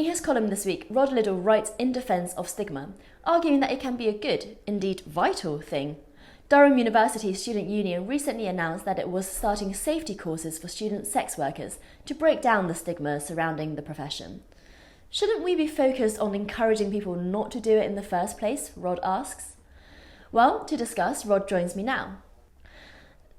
In his column this week, Rod Liddle writes in defence of stigma, arguing that it can be a good, indeed vital, thing. Durham University Student Union recently announced that it was starting safety courses for student sex workers to break down the stigma surrounding the profession. Shouldn't we be focused on encouraging people not to do it in the first place? Rod asks. Well, to discuss, Rod joins me now.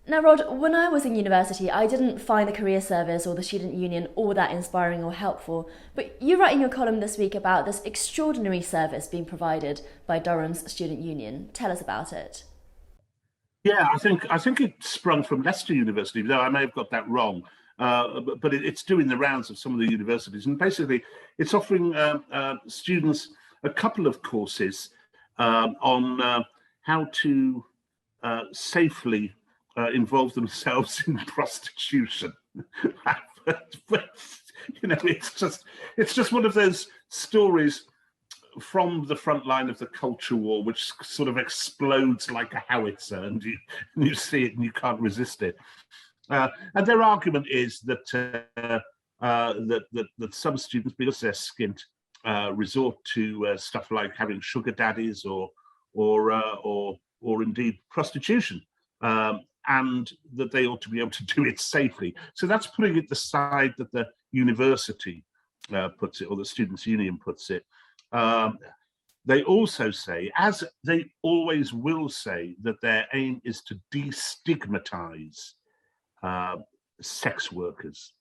Now, Rod, when I was in university, I didn't find the career service or the student union all that inspiring or helpful, but you write in your column this week about this extraordinary service being provided by Durham's student union. Tell us about it. Yeah, I think it sprung from Leicester University, though I may have got that wrong. But it's doing the rounds of some of the universities, and basically it's offering students a couple of courses on how to safely involve themselves in prostitution. You know, it's just one of those stories from the front line of the culture war, which sort of explodes like a howitzer, and you see it and you can't resist it. And their argument is that that some students, because they're skint, resort to stuff like having sugar daddies or indeed prostitution, and that they ought to be able to do it safely. So that's putting it the side that the university puts it, or the students' union puts it. They also say, as they always will say, that their aim is to destigmatize sex workers.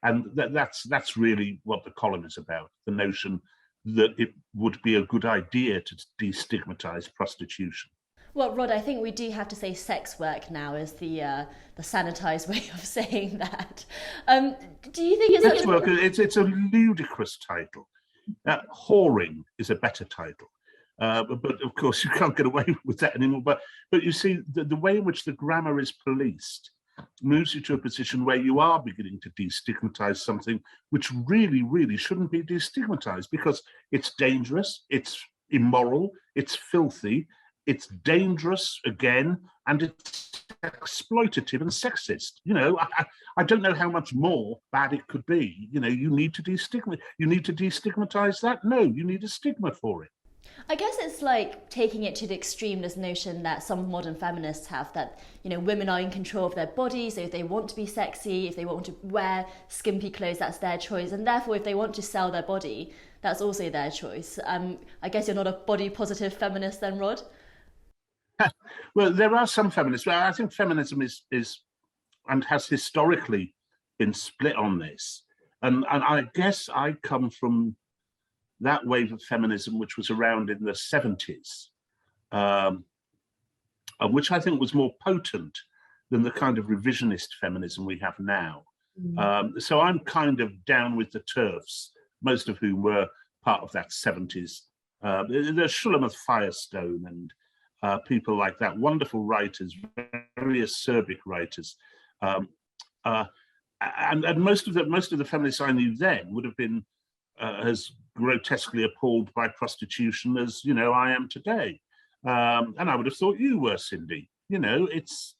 And that's really what the column is about, the notion that it would be a good idea to destigmatize prostitution. Well, Rod, I think we do have to say sex work now is the sanitized way of saying that. Do you think it's sex work? It's a ludicrous title. Whoring is a better title, but of course you can't get away with that anymore. But you see, the way in which the grammar is policed moves you to a position where you are beginning to destigmatize something which really shouldn't be destigmatized, because it's dangerous, it's immoral, it's filthy, it's dangerous again, and it's exploitative and sexist. You know, I don't know how much more bad it could be. You know, you need to destigmatize that. No, you need a stigma for it. I guess it's like taking it to the extreme, this notion that some modern feminists have, that, you know, women are in control of their bodies, so if they want to be sexy, if they want to wear skimpy clothes, that's their choice, and therefore if they want to sell their body, that's also their choice. I guess you're not a body positive feminist then, Rod? Well, there are some feminists. Well, I think feminism is and has historically been split on this. And I guess I come from that wave of feminism which was around in the 70s, which I think was more potent than the kind of revisionist feminism we have now. So I'm kind of down with the TERFs, most of whom were part of that 70s. There's Shulamith Firestone and people like that, wonderful writers, very acerbic writers, and most of the feminists I knew then would have been as grotesquely appalled by prostitution as, you know, I am today, and I would have thought you were, Cindy. You know, it's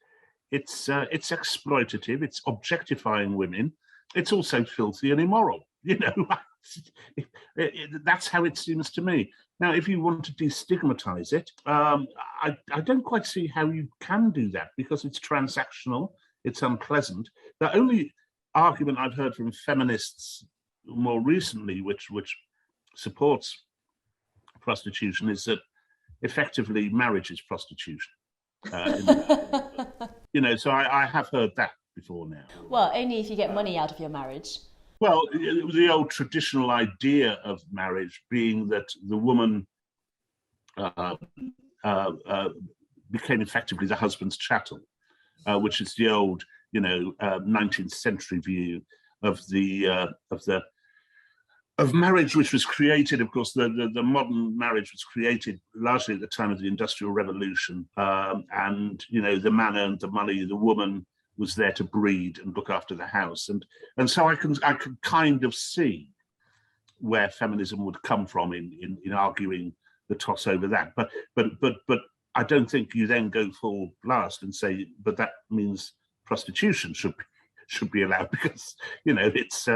exploitative, it's objectifying women, it's also filthy and immoral. You know, that's how it seems to me. Now, if you want to destigmatize it, I don't quite see how you can do that, because it's transactional, it's unpleasant. The only argument I've heard from feminists more recently, which supports prostitution, is that effectively marriage is prostitution. You know, so I have heard that before now. Well, only if you get money out of your marriage. Well, the old traditional idea of marriage being that the woman became effectively the husband's chattel, which is the old, you know, 19th century view of marriage, which was created, of course, the modern marriage was created largely at the time of the Industrial Revolution, and, you know, the man earned the money, the woman was there to breed and look after the house, and so I can kind of see where feminism would come from in arguing the toss over that, but I don't think you then go full blast and say, but that means prostitution should be allowed, because, you know, it's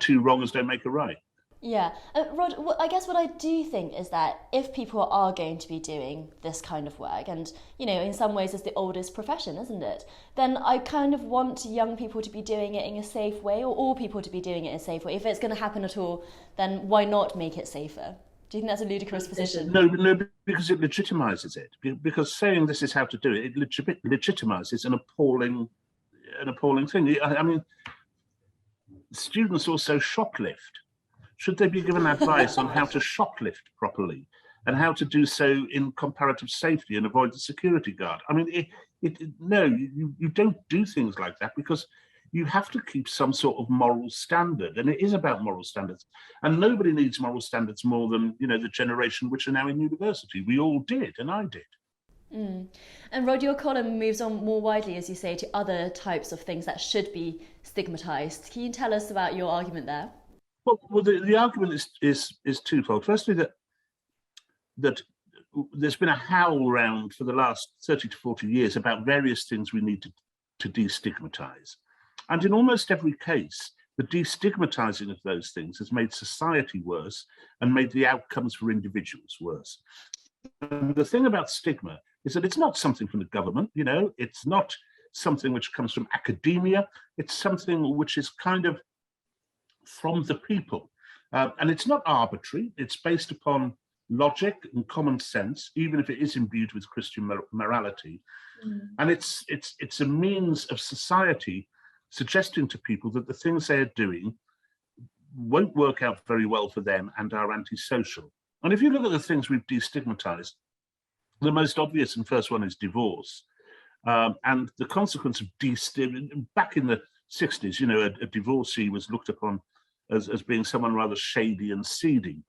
two wrongs don't make a right. Yeah, Rod, I guess what I do think is that if people are going to be doing this kind of work, and in some ways it's the oldest profession, isn't it? Then I kind of want young people to be doing it in a safe way, or all people to be doing it in a safe way. If it's going to happen at all, then why not make it safer? Do you think that's a ludicrous position? No, because it legitimizes it. Because saying this is how to do it, it legitimizes an appalling thing. I mean, students also shoplift. Should they be given advice on how to shoplift properly and how to do so in comparative safety and avoid the security guard? I mean, no, you don't do things like that, because you have to keep some sort of moral standard, and it is about moral standards. And nobody needs moral standards more than the generation which are now in university. We all did, and I did. Mm. And Rod, your column moves on more widely, as you say, to other types of things that should be stigmatized. Can you tell us about your argument there? Well, the argument is twofold. Firstly, that there's been a howl round for the last 30 to 40 years about various things we need to destigmatize. And in almost every case, the destigmatizing of those things has made society worse and made the outcomes for individuals worse. And the thing about stigma is that it's not something from the government, it's not something which comes from academia, it's something which is kind of from the people. And it's not arbitrary, it's based upon logic and common sense, even if it is imbued with Christian morality. And it's a means of society suggesting to people that the things they are doing won't work out very well for them and are antisocial. And if you look at the things we've destigmatized, the most obvious and first one is divorce. And the consequence of back in the 60s, a divorcee was looked upon as being someone rather shady and seedy.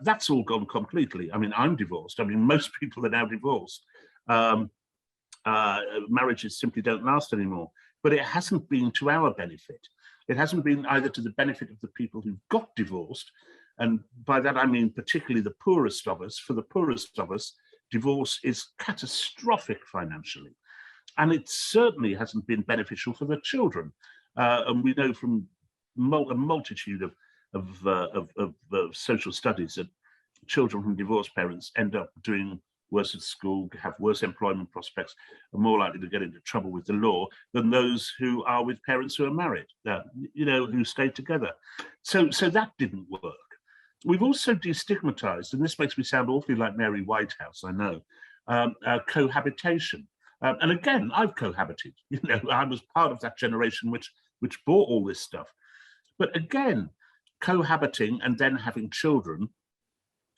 That's all gone completely. I mean, I'm divorced. I mean, most people are now divorced. Marriages simply don't last anymore. But it hasn't been to our benefit. It hasn't been either to the benefit of the people who got divorced, and by that I mean particularly the poorest of us. For the poorest of us, divorce is catastrophic financially. And it certainly hasn't been beneficial for the children. And we know from a multitude of social studies that children from divorced parents end up doing worse at school, have worse employment prospects, are more likely to get into trouble with the law than those who are with parents who are married, who stayed together. So that didn't work. We've also destigmatized, and this makes me sound awfully like Mary Whitehouse, I know, cohabitation. And again, I've cohabited. I was part of that generation which bought all this stuff. But again, cohabiting and then having children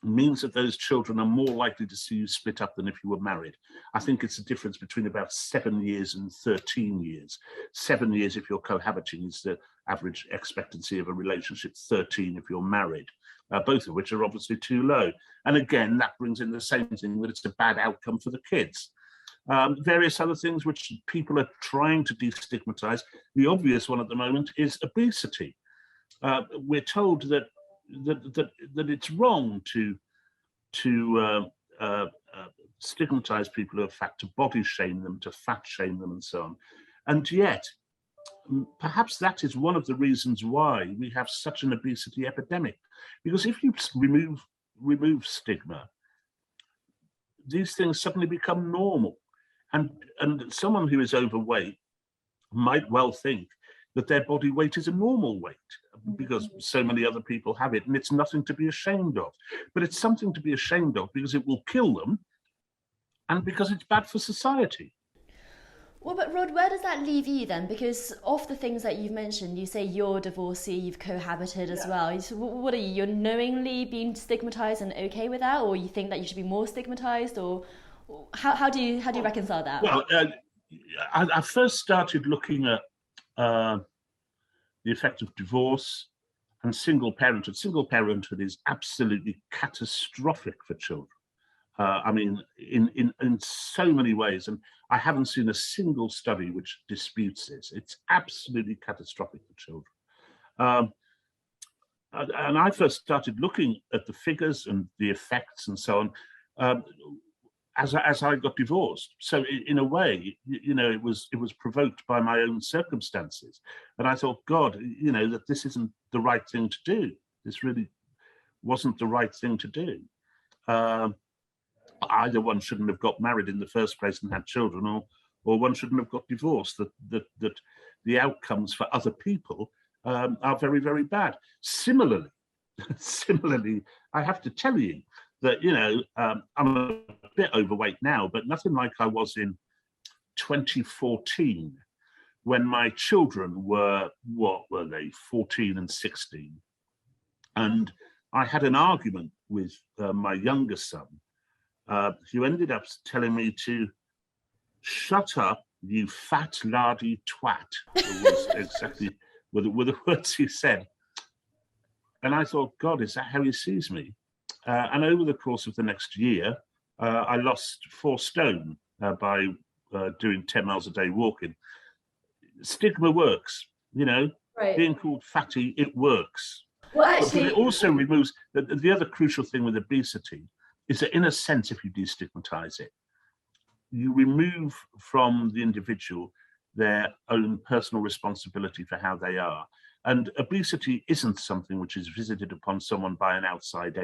means that those children are more likely to see you split up than if you were married. I think it's a difference between about 7 years and 13 years. 7 years if you're cohabiting is the average expectancy of a relationship, 13 if you're married, both of which are obviously too low. And again, that brings in the same thing, that it's a bad outcome for the kids. Various other things which people are trying to destigmatize. The obvious one at the moment is obesity. We're told that it's wrong to stigmatize people who are fat, to body shame them, to fat shame them, and so on. And yet, perhaps that is one of the reasons why we have such an obesity epidemic. Because if you remove stigma, these things suddenly become normal. And someone who is overweight might well think that their body weight is a normal weight because so many other people have it, and it's nothing to be ashamed of. But it's something to be ashamed of because it will kill them and because it's bad for society. Well, but Rod, where does that leave you then? Because of the things that you've mentioned, you say you're a divorcee, you've cohabited as well. So what are you? You're knowingly being stigmatized and okay with that, or you think that you should be more stigmatized, or how do you reconcile that? Well, I first started looking at the effect of divorce and single parenthood. Single parenthood is absolutely catastrophic for children. I mean, in so many ways, and I haven't seen a single study which disputes this. It's absolutely catastrophic for children. And I first started looking at the figures and the effects and so on as I got divorced. So in a way, it was provoked by my own circumstances. And I thought, God, that this isn't the right thing to do. This really wasn't the right thing to do. Either one shouldn't have got married in the first place and had children, or one shouldn't have got divorced. That the outcomes for other people are very, very bad. Similarly, I have to tell you that, you know, I'm a bit overweight now, but nothing like I was in 2014 when my children were, what were they, 14 and 16. And I had an argument with my younger son, who ended up telling me to shut up, you fat lardy twat. It was exactly were the words he said. And I thought, God, is that how he sees me? And over the course of the next year, I lost 4 stone by doing 10 miles a day walking. Stigma works, you know, Right. Being called fatty, it works. Well, But actually, it also removes, the other crucial thing with obesity is that in a sense, if you destigmatize it, you remove from the individual their own personal responsibility for how they are. And obesity isn't something which is visited upon someone by an outside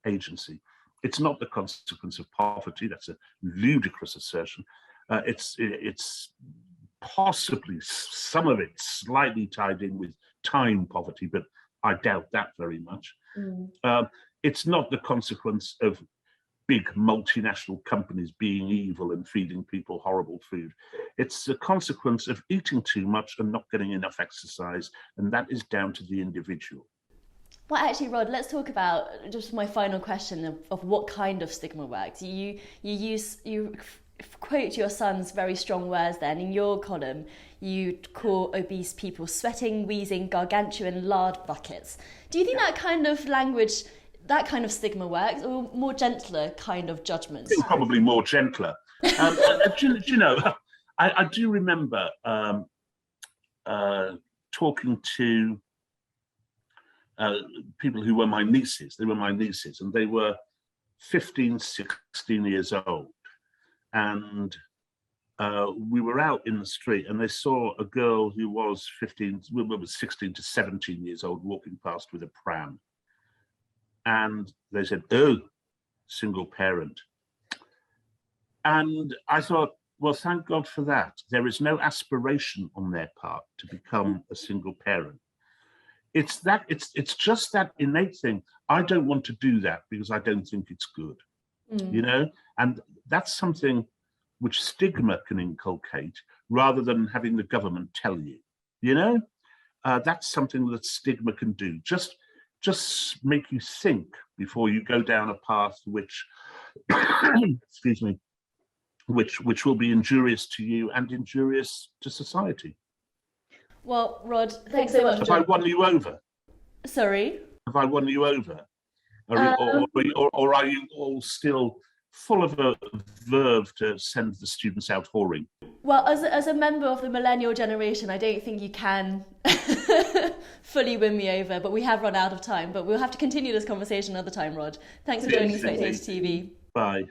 agency. It's not the consequence of poverty. That's a ludicrous assertion. It's possibly some of it slightly tied in with time poverty, but I doubt that very much. It's not the consequence of big multinational companies being evil and feeding people horrible food. It's a consequence of eating too much and not getting enough exercise, and that is down to the individual. well, actually, Rod, let's talk about just my final question of what kind of stigma works. You quote your son's very strong words then. In your column, you call obese people sweating, wheezing, gargantuan lard buckets. Do you think that kind of language, that kind of stigma works, or more gentler kind of judgments? I think probably more gentler. Do you know, I do remember talking to people who were my nieces. They were my nieces, and they were 15, 16 years old. And we were out in the street, and they saw a girl who was 16 to 17 years old walking past with a pram. And they said, "Oh, single parent." And I thought, well, thank God for that. There is no aspiration on their part to become a single parent. It's just that innate thing. I don't want to do that because I don't think it's good, you know? And that's something which stigma can inculcate rather than having the government tell you, you know? That's something that stigma can do. Just make you think before you go down a path which, excuse me, which will be injurious to you and injurious to society. Well, Rod, thanks so much. Have I won you over? Sorry? Have I won you over? Or are you all still full of a verve to send the students out whoring? Well, as a member of the millennial generation, I don't think you can fully win me over, but we have run out of time. But we'll have to continue this conversation another time, Rod. Thanks for joining Spectator TV. Bye.